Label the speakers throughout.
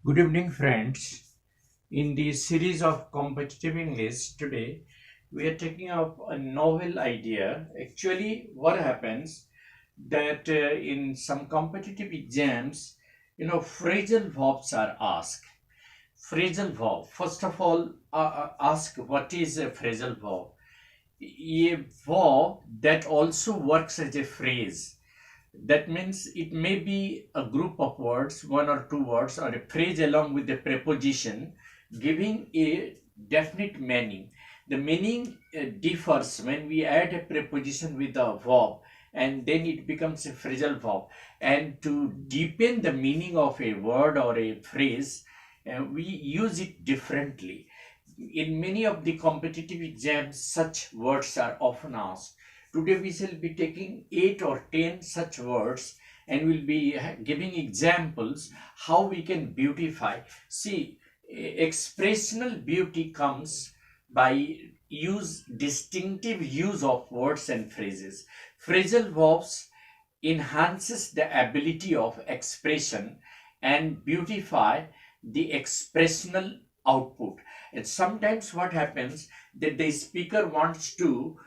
Speaker 1: Good evening, friends. In the series of competitive English, today we are taking up a novel idea. Actually, what happens that in some competitive exams, phrasal verbs are asked. Phrasal verb. First of all, ask what is a phrasal verb. A verb that also works as a phrase. That means it may be a group of words, one or two words, or a phrase along with the preposition, giving a definite meaning. The meaning differs when we add a preposition with a verb, and then it becomes a phrasal verb. And to deepen the meaning of a word or a phrase, we use it differently. In many of the competitive exams, such words are often asked. Today we shall be taking 8 or 10 such words and we'll be giving examples how we can beautify. See, expressional beauty comes by distinctive use of words and phrases. Phrasal verbs enhances the ability of expression and beautify the expressional output. And sometimes what happens that the speaker wants to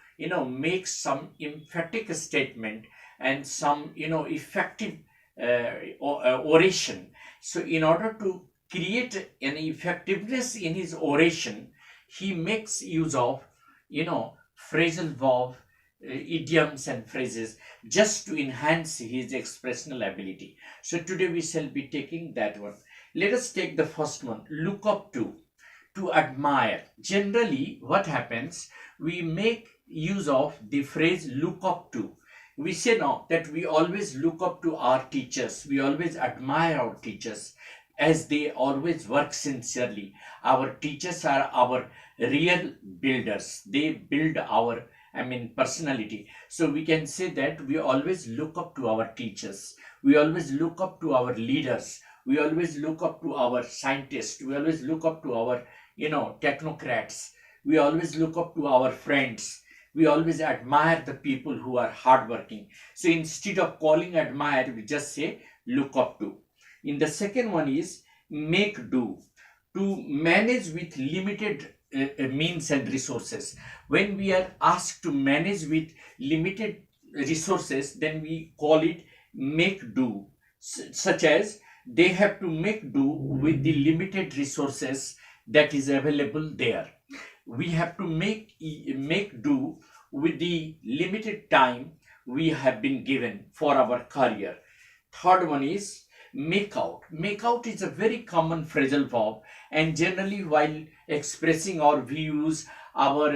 Speaker 1: make some emphatic statement and some effective oration. So in order to create an effectiveness in his oration, he makes use of phrasal verb, idioms and phrases, just to enhance his expressional ability. So today we shall be taking that one. Let us take the first one. Look up to admire. Generally what happens, we make use of the phrase look up to. We say now that we always look up to our teachers, we always admire our teachers as they always work sincerely. Our teachers are our real builders. They build our personality. So we can say that we always look up to our teachers, we always look up to our leaders, we always look up to our scientists, we always look up to our technocrats, we always look up to our friends, we always admire the people who are hardworking. So instead of calling admire, we just say look up to. In the second one is make do. To manage with limited means and resources. When we are asked to manage with limited resources, then we call it make do. Such as they have to make do with the limited resources that is available there. We have to make do with the limited time we have been given for our career. Third one is make out. Make out is a very common phrasal verb, and generally while expressing our views, our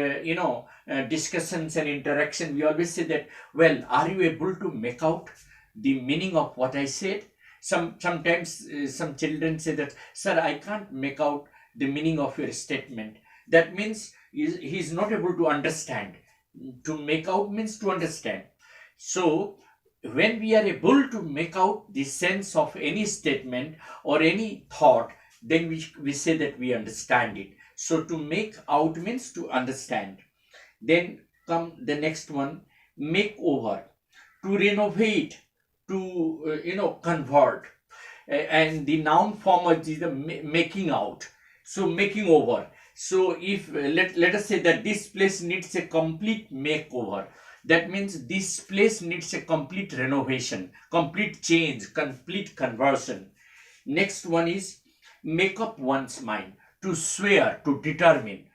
Speaker 1: discussions and interaction, we always say that, well, are you able to make out the meaning of what I said? Sometimes some children say that, sir, I can't make out the meaning of your statement. That means he is not able to understand. To make out means to understand. So when we are able to make out the sense of any statement or any thought, then we say that we understand it. So to make out means to understand. Then come the next one, make over. To renovate, to convert. And the noun form is the making out. So making over. So if let us say that this place needs a complete makeover, that means this place needs a complete renovation, complete change, complete conversion. Next one is make up one's mind. To swear, to determine.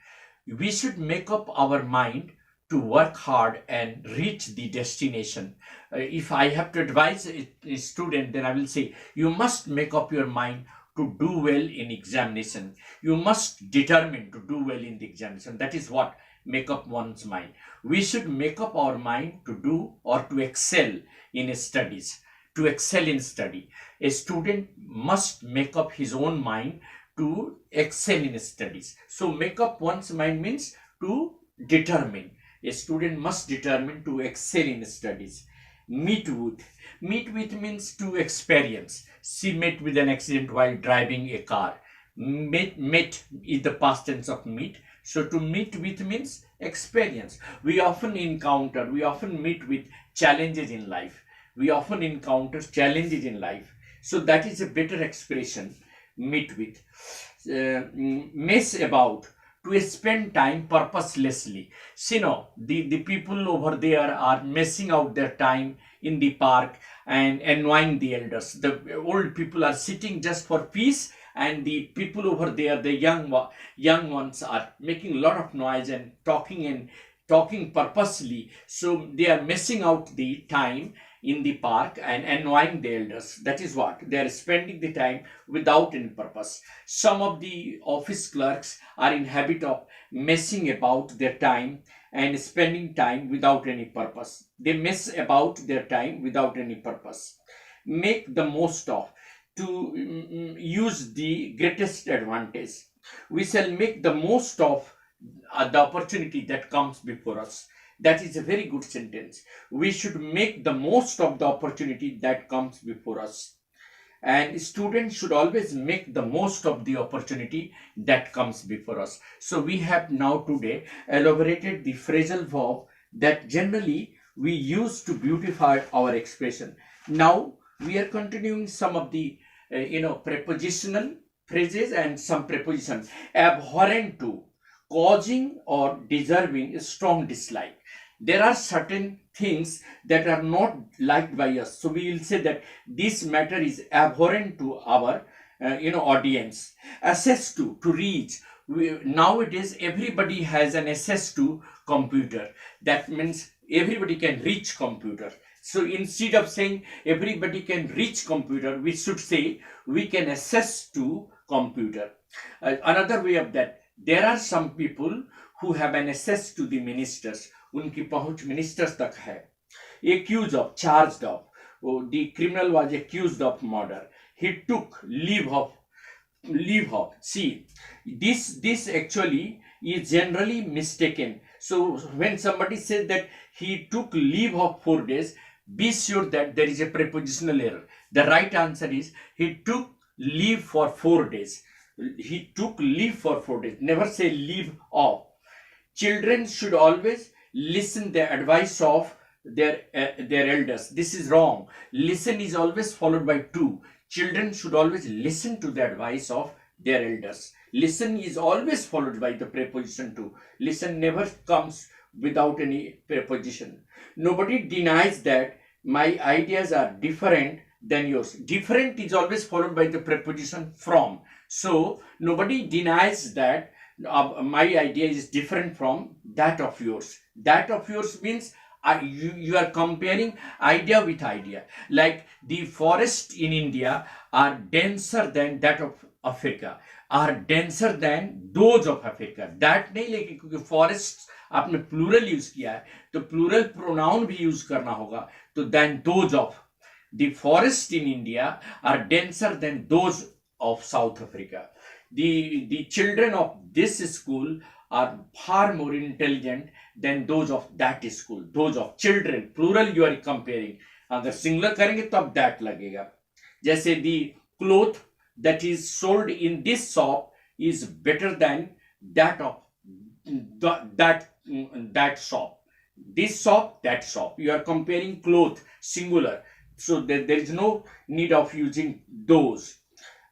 Speaker 1: We should make up our mind to work hard and reach the destination. If I have to advise a student, then I will say you must make up your mind to do well in examination. You must determine to do well in the examination. That is what make up one's mind. We should make up our mind to do or to excel in studies. To excel in study, a student must make up his own mind to excel in studies. So make up one's mind means to determine. A student must determine to excel in studies. Meet with. Meet with means to experience. She met with an accident while driving a car. Met is the past tense of meet. So to meet with means experience. We often meet with challenges in life. We often encounter challenges in life. So that is a better expression. meet with. Mess about, to spend time purposelessly. See, no, the people over there are messing out their time in the park and annoying the elders. The old people are sitting just for peace, and the people over there, the young ones, are making a lot of noise and talking purposely. So they are messing out the time in the park and annoying the elders. That is what they are spending the time without any purpose. Some of the office clerks are in habit of messing about their time and spending time without any purpose. They mess about their time without any purpose. Make the most of, to use the greatest advantage. We shall make the most of the opportunity that comes before us. That is a very good sentence. We should make the most of the opportunity that comes before us. And students should always make the most of the opportunity that comes before us. So we have now today elaborated the phrasal verb that generally we use to beautify our expression. Now we are continuing some of the prepositional phrases and some preposition. Abhorrent to, causing or deserving a strong dislike. There are certain things that are not liked by us, so we will say that this matter is abhorrent to our audience. Access to reach. Nowadays everybody has an access to computer. That means everybody can reach computer. So instead of saying everybody can reach computer, we should say we can access to computer. Another way of that, there are some people who have an access to the ministers. उनकी पहुंच ministers तक है. Accused of, charged of. The criminal was accused of murder. He took leave of. See, this actually is generally mistaken. So when somebody says that he took leave of 4 days, be sure that there is a prepositional error. The right answer is he took leave for 4 days. He took leave for 4 days. Never say leave of. Children should always listen the advice of their elders. This is wrong. Listen is always followed by to. Children should always listen to the advice of their elders. Listen is always followed by the preposition to. Listen never comes without any preposition. Nobody denies that my ideas are different than yours. Different is always followed by the preposition from. So nobody denies that my idea is different from that of yours. That of yours means you are comparing idea with idea. Like the forests in India are denser than that of Africa, are denser than those of Africa. That नहीं, लेकिन क्योंकि forests आपने plural use किया है तो plural pronoun भी use करना होगा. तो than those of, the forests in India are denser than those of South Africa. The children of this school are far more intelligent than those of that school. Those of children, plural you are comparing. अगर singular करेंगे तब that लगेगा. जैसे the cloth that is sold in this shop is better than that of that shop. This shop, that shop. You are comparing cloth, singular. So there is no need of using those.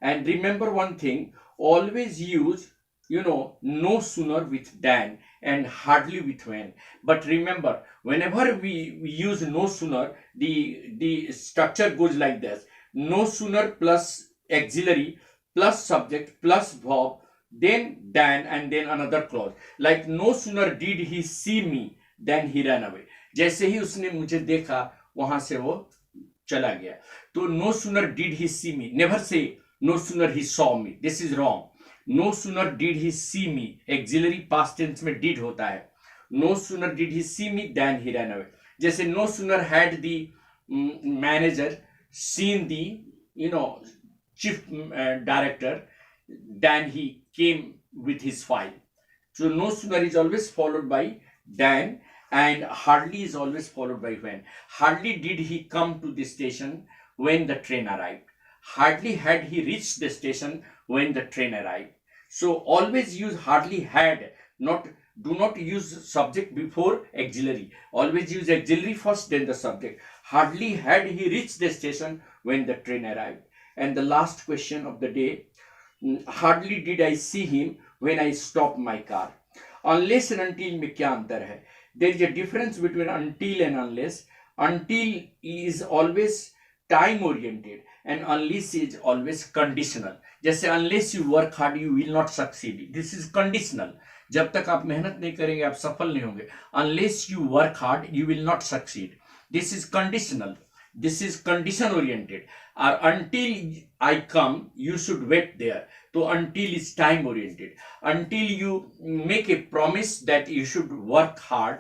Speaker 1: And remember one thing, always use no sooner with than and hardly with when. But remember, whenever we use no sooner, the structure goes like this: no sooner plus auxiliary plus subject plus verb, then than, and then another clause. Like no sooner did he see me than he ran away. जैसे ही उसने मुझे देखा वहां से वो चला गया. तो no sooner did he see me. Never say no sooner he saw me. This is wrong. No sooner did he see me. Auxiliary past tense में did होता है. No sooner did he see me than he ran away. जैसे no sooner had the manager seen the chief director than he came with his file. So no sooner is always followed by than, and hardly is always followed by when. Hardly did he come to the station when the train arrived. Hardly had he reached the station when the train arrived. So always use hardly had, do not use subject before auxiliary. Always use auxiliary first, then the subject. Hardly had he reached the station when the train arrived. And the last question of the day, Hardly did I see him when I stopped my car. Unless and until में क्या अंतर है? There is a difference between until and unless. Until is always time oriented and unless is always conditional. जैसे unless you work hard you will not succeed. This is conditional. जब तक आप मेहनत नहीं करेंगे आप सफल नहीं होंगे. Unless you work hard you will not succeed. This is conditional. This is condition oriented. Or until I come, you should wait there. So until is time oriented. Until you make a promise that you should work hard,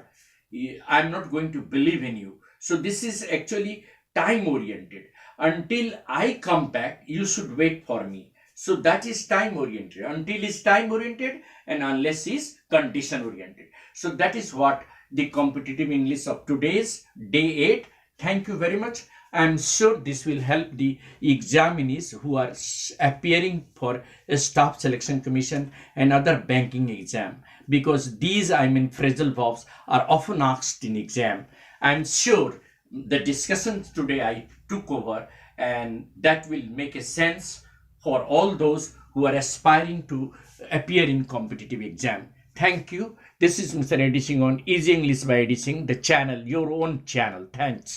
Speaker 1: I'm not going to believe in you. So this is actually time oriented. Until I come back, you should wait for me. So that is time oriented. Until is time oriented and unless is condition oriented. So that is what the competitive English of today's day 8. Thank you very much. I am sure this will help the examinees who are appearing for a staff selection commission and other banking exam, because these phrasal verbs are often asked in exam. I am sure the discussions today I took over and that will make a sense for all those who are aspiring to appear in competitive exam. Thank you. This is Mr. Edising on Easy English by Edising, the channel, your own channel. Thanks.